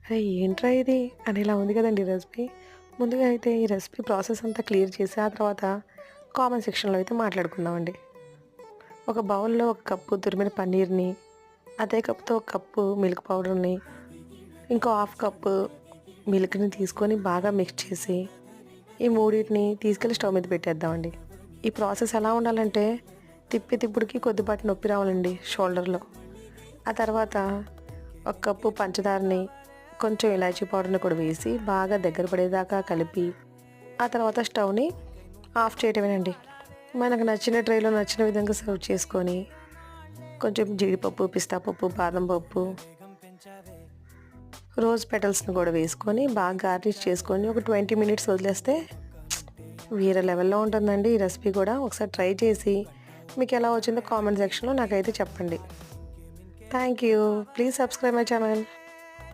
అరే! ఏంట్రా ఇది అనేలా ఉంది కదండీ రెసిపీ. ముందుగా అయితే ఈ రెసిపీ ప్రాసెస్ అంతా క్లియర్ చేసి, ఆ తర్వాత కామెంట్ సెక్షన్‌లో అయితే మాట్లాడుకుందామండి. ఒక బౌల్‌లో ఒక కప్పు తురిమిన పన్నీర్‌ని, అదే కప్‌తో ఒక కప్పు మిల్క్ పౌడర్‌ని, ఇంకో హాఫ్ కప్పు మిల్క్‌ని తీసుకొని బాగా మిక్స్ చేసి, ఈ మూడిటిని తీసుకెళ్ళి స్టవ్ మీద పెట్టేద్దామండి. ఈ ప్రాసెస్ ఎలా ఉండాలంటే తిప్పుడికి కొద్దిపాటి నొప్పి రావాలండి షోల్డర్‌లో. ఆ తర్వాత ఒక కప్పు పంచదారని, కొంచెం ఇలాచీ పౌడర్‌ని కూడా వేసి బాగా దగ్గర పడేదాకా కలిపి, ఆ తర్వాత స్టవ్‌ని ఆఫ్ చేయటమేనండి. మనకు నచ్చిన ట్రేలో నచ్చిన విధంగా సర్వ్ చేసుకొని, కొంచెం జీడిపప్పు, పిస్తా పప్పు, బాదం పప్పు, రోజ్ పెటల్స్‌ని కూడా వేసుకొని బాగా గార్నిష్ చేసుకొని ఒక 20 మినిట్స్ వదిలేస్తే వేరే లెవెల్‌లో ఉంటుందండి ఈ రెసిపీ కూడా. ఒకసారి ట్రై చేసి మీకెలా వచ్చిందో కామెంట్ సెక్షన్‌లో నాకైతే చెప్పండి. Thank you. Please subscribe my channel.